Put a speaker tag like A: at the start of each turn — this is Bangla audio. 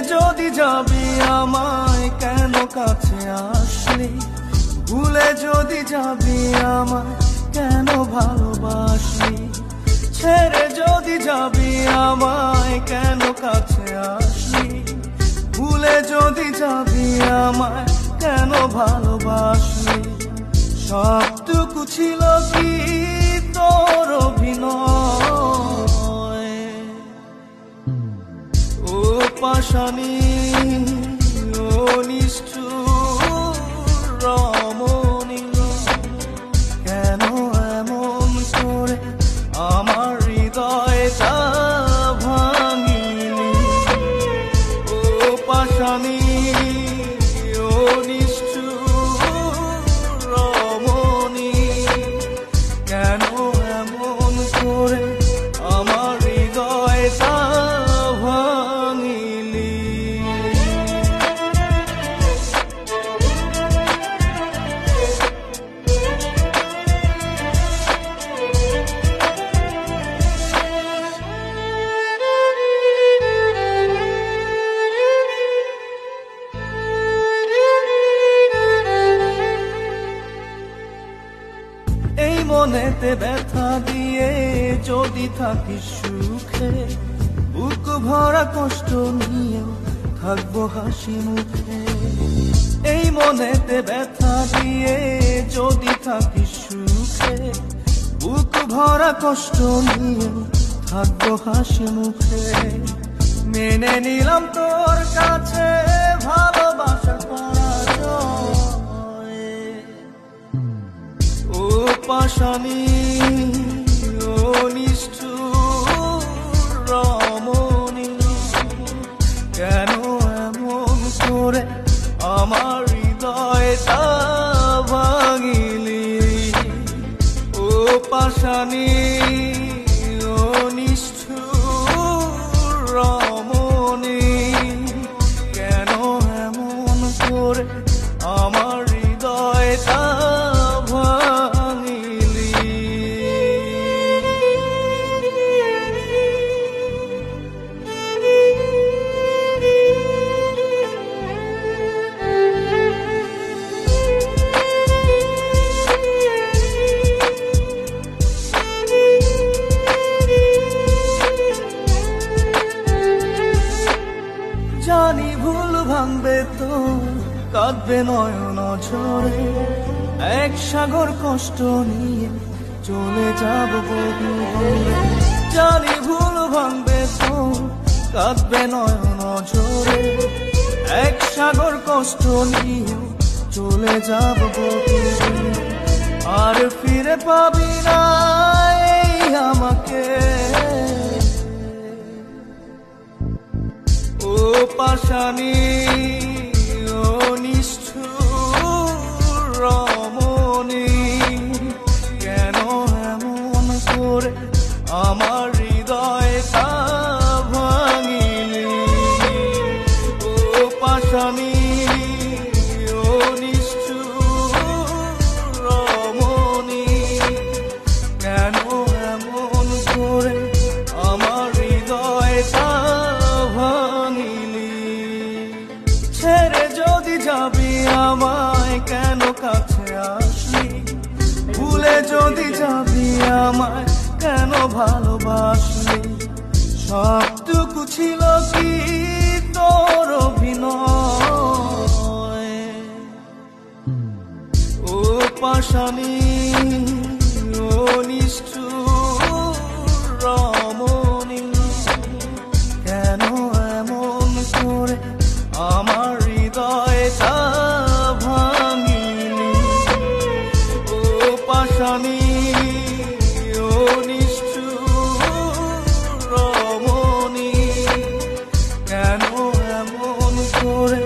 A: যদি যাবি আমায় কেন কাছে আসলি, ভুলে যদি যাবি আমায় কেন ভালোবাসলি, ছেড়ে যদি যাবি আমায় কেন কাছে আসলি, ভুলে যদি যাবি আমায় কেন ভালোবাসলি। সবটুকু ছিল কি তোর অভিনয়, ও পাশানি ও নিষ্ঠুর রমণী, কেন এমন করে আমার হৃদয়টা ভাঙিলি। ও পাশানি ও নিষ্ঠুর রমণী, কেন এমন করে আমার হৃদয়টা ভাঙিলি। এই মনেতে ব্যথা দিয়ে যদি থাকিস সুখে, বুক ভরা কষ্ট নিয়ে থাকবো হাসি মুখে। এই মনেতে ব্যথা দিয়ে যদি থাকিস সুখে, বুক ভরা কষ্ট নিয়ে থাকবো হাসি মুখে। মেনে নিলাম তোর কাছে ভালোবাসার পরাজয়, ও পাশানি ও নিষ্ঠুর রমণী, কেন এমন করে আমার হৃদয়টা ভাঙিলি। ও পাশানি ও নিষ্ঠুর রমণী, কেন এমন করে আমার হৃদয়টা ভাঙিলি। জানি ভুল ভাঙবে তো কাঁদবে নয়ন ঝরে, এক সাগর কষ্ট নিয়ে চলে যাব বহু দূরে। জানি ভুল ভাঙবে তো কাঁদবে নয়ন ঝরে, এক সাগর কষ্ট নিয়ে চলে যাব বহু দূরে। আর ফিরে পাবি না এই আমাকে, ও পাশানি ও নিষ্ঠুর রমণী, কেন এমন করে আমার হৃদয়টা ভাঙিলি। ও পাশানি ও নিষ্ঠুর রমণী, কেন এমন করে আমার হৃদয়টা ভাঙিলি। ছেড়ে যদি যাবি আমায় কেন কাছে আসলি, ভুলে যদি যাবি আমায় কেন ভালোবাসলি। সবটুকু ছিল কি তোর অভিনয়, ও পাশানি ও নিষ্ঠুর রমণী, কেন এমন করে আমার হৃদয়টা ভাঙিলি। ও পাশানি ও নিষ্ঠুর রমণী, কেন এমন করে